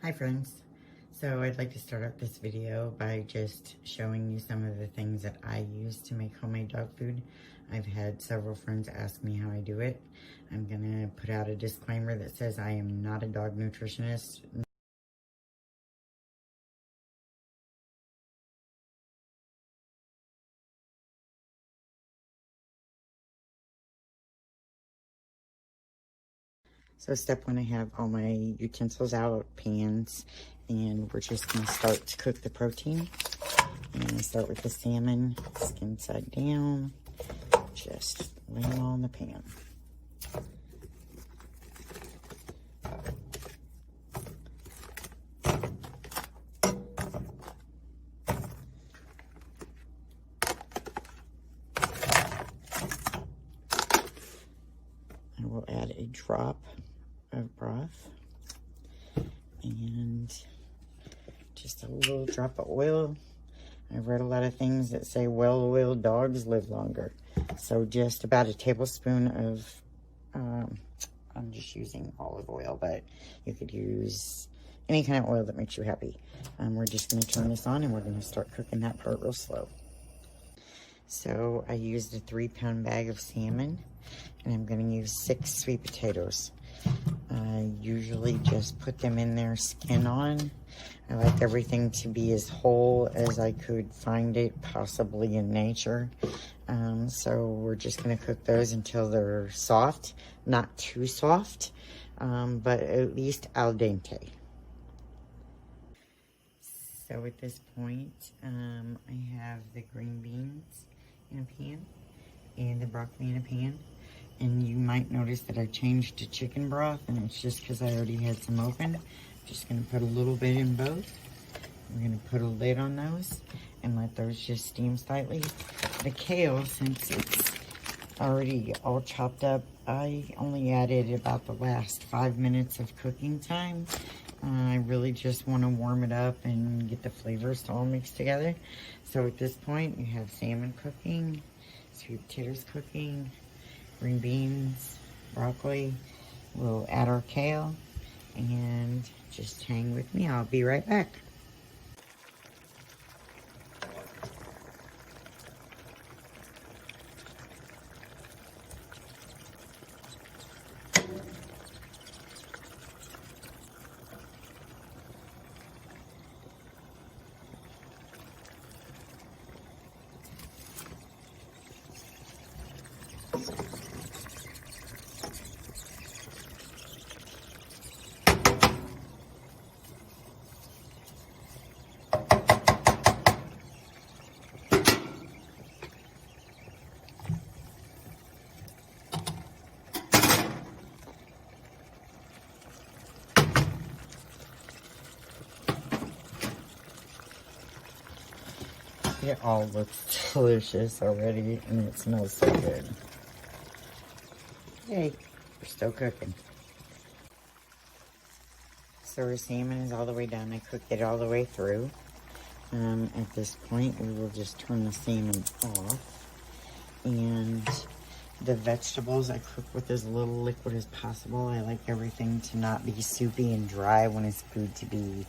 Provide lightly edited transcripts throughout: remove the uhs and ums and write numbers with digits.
Hi friends. So I'd like to start out this video by just showing you some of the things that I use to make homemade dog food. I've had several friends ask me how I do it. I'm gonna put out a disclaimer that says I am not a dog nutritionist. So step one, I have all my utensils out, pans, and we're just gonna start to cook the protein. And I start with the salmon, skin side down, just lay them all in the pan. I will add a drop of broth and just a little drop of oil. I've read a lot of things that say well-oiled dogs live longer. So just about a tablespoon of, I'm just using olive oil, but you could use any kind of oil that makes you happy. We're just gonna turn this on and we're gonna start cooking that part real slow. So I used a 3-pound bag of salmon and I'm gonna use 6 sweet potatoes. I usually just put them in there skin on. I like everything to be as whole as I could find it, possibly in nature. So we're just gonna cook those until they're soft, not too soft, but at least al dente. So at this point, I have the green beans in a pan and the broccoli in a pan. And you might notice that I changed to chicken broth, and it's just because I already had some open. Just gonna put a little bit in both. We're gonna put a lid on those and let those just steam slightly. The kale, since it's already all chopped up, I only added about the last 5 minutes of cooking time. I really just want to warm it up and get the flavors all mixed together. So at this point, you have salmon cooking, sweet potatoes cooking, green beans, broccoli. We'll add our kale and just hang with me. I'll be right back. It all looks delicious already, and it smells so good. Yay, we're still cooking. So our salmon is all the way done. I cooked it all the way through. At this point, we will just turn the salmon off. And the vegetables I cook with as little liquid as possible. I like everything to not be soupy and dry when it's food to be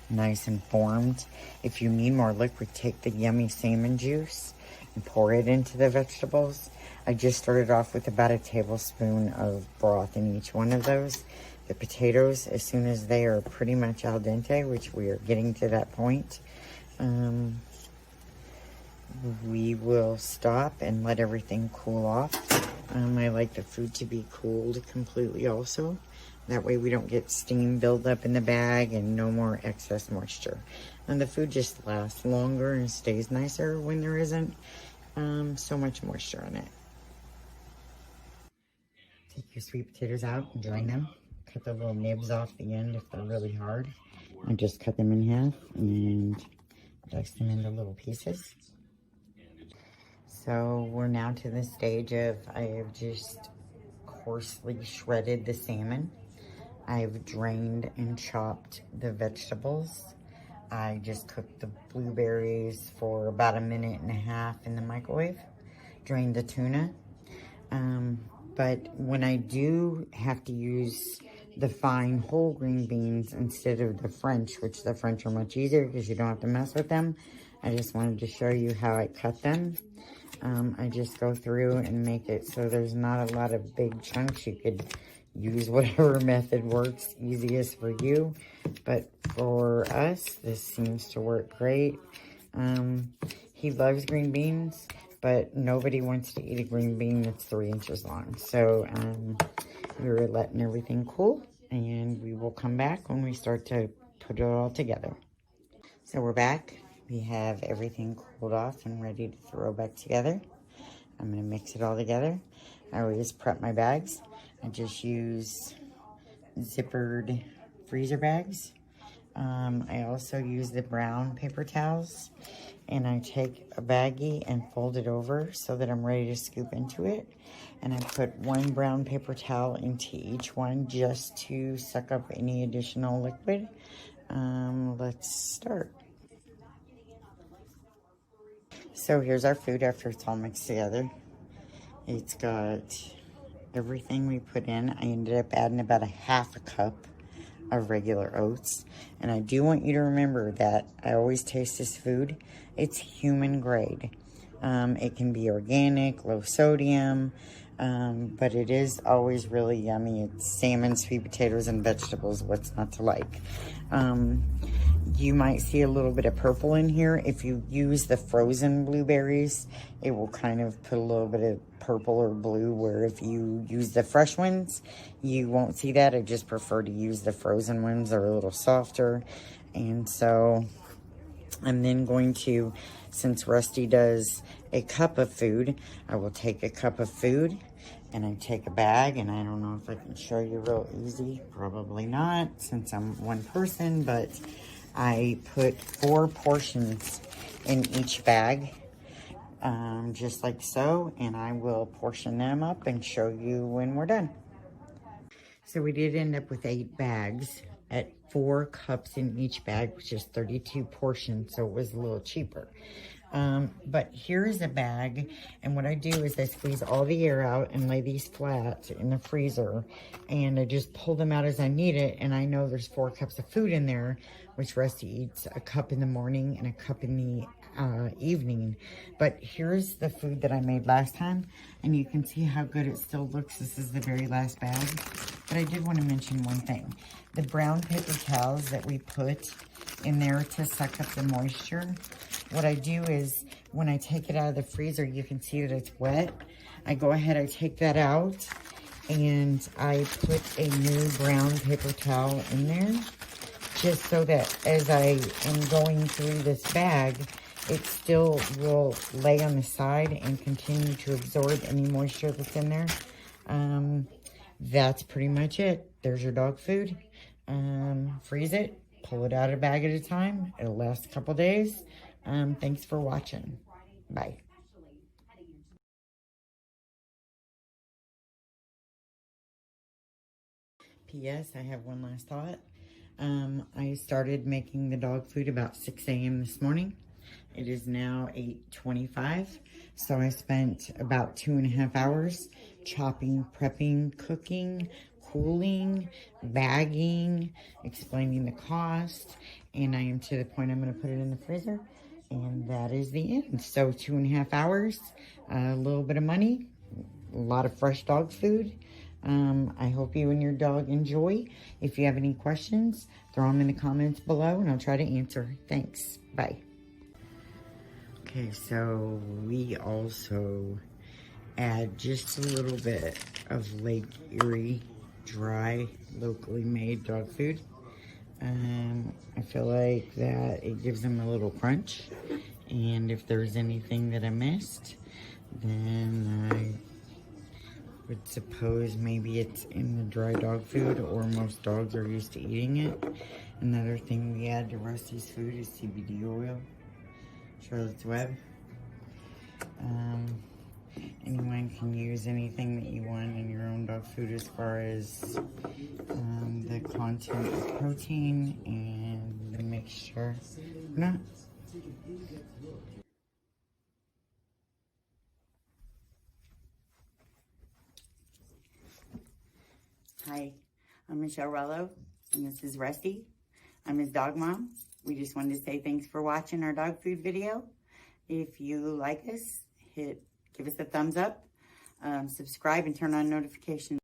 nice and formed. If you need more liquid, take the yummy salmon juice and pour it into the vegetables. I just started off with about a tablespoon of broth in each one of those. The potatoes, as soon as they are pretty much al dente, which we are getting to that point, we will stop and let everything cool off. I like the food to be cooled completely also. That way we don't get steam buildup in the bag and no more excess moisture. And the food just lasts longer and stays nicer when there isn't so much moisture in it. Take your sweet potatoes out and drain them. Cut the little nibs off the end if they're really hard. I just cut them in half and dice them into little pieces. So we're now to the stage of I have just coarsely shredded the salmon. I've drained and chopped the vegetables. I just cooked the blueberries for about 1.5 minutes in the microwave. Drained the tuna. But when I do have to use the fine whole green beans instead of the French, which the French are much easier because you don't have to mess with them. I just wanted to show you how I cut them. I just go through and make it so there's not a lot of big chunks. You could use whatever method works easiest for you, but for us, this seems to work great. He loves green beans, but nobody wants to eat a green bean that's 3 inches long. So we're letting everything cool, and we will come back when we start to put it all together. So we're back. We have everything cooled off and ready to throw back together. I'm going to mix it all together. I always prep my bags. I just use zippered freezer bags. I also use the brown paper towels, and I take a baggie and fold it over so that I'm ready to scoop into it. And I put one brown paper towel into each one just to suck up any additional liquid. Let's start. So here's our food after it's all mixed together. It's got everything we put in. I ended up adding about a half a cup of regular oats. And I do want you to remember that I always taste this food. It's human grade. It can be organic, low sodium, but it is always really yummy. It's salmon, sweet potatoes, and vegetables. What's not to like? You might see a little bit of purple in here. If you use the frozen blueberries, it will kind of put a little bit of purple or blue, where if you use the fresh ones, you won't see that. I just prefer to use the frozen ones. They're a little softer. And so I'm then going to, since Rusty does a cup of food, I will take a cup of food and I take a bag, and I don't know if I can show you real easy. Probably not, since I'm one person, but I put 4 portions in each bag, just like so, and I will portion them up and show you when we're done. So we did end up with 8 bags at 4 cups in each bag, which is 32 portions, so it was a little cheaper. But here's a bag, and what I do is I squeeze all the air out and lay these flat in the freezer, and I just pull them out as I need it, and I know there's 4 cups of food in there, which Rusty eats a cup in the morning and a cup in the evening. But here's the food that I made last time, and you can see how good it still looks. This is the very last bag. But I did want to mention one thing. The brown paper towels that we put in there to suck up the moisture, what I do is when I take it out of the freezer, you can see that it's wet. I go ahead, I take that out, and I put a new brown paper towel in there, just so that as I am going through this bag, it still will lay on the side and continue to absorb any moisture that's in there. That's pretty much it. There's your dog food. Freeze it, pull it out a bag at a time. It'll last a couple days. Thanks for watching. Bye. P.S. I have one last thought. I started making the dog food about 6 a.m. this morning. It is now 8:25, so I spent about 2.5 hours chopping, prepping, cooking, cooling, bagging, explaining the cost, and I am to the point I'm going to put it in the freezer, and that is the end. So 2.5 hours, a little bit of money, a lot of fresh dog food. I hope you and your dog enjoy. If you have any questions, throw them in the comments below and I'll try to answer. Thanks. Bye. Okay, so we also add just a little bit of Lake Erie dry, locally made dog food. I feel like that it gives them a little crunch. And if there's anything that I missed, then I would suppose maybe it's in the dry dog food, or most dogs are used to eating it. Another thing we add to Rusty's food is CBD oil, Charlotte's Web. Anyone can use anything that you want in your own dog food as far as the content of protein and the mixture. Not. Hi. I'm Michelle Rello, and this is Rusty. I'm his dog mom. We just wanted to say thanks for watching our dog food video. If you like us, give us a thumbs up, subscribe, and turn on notifications.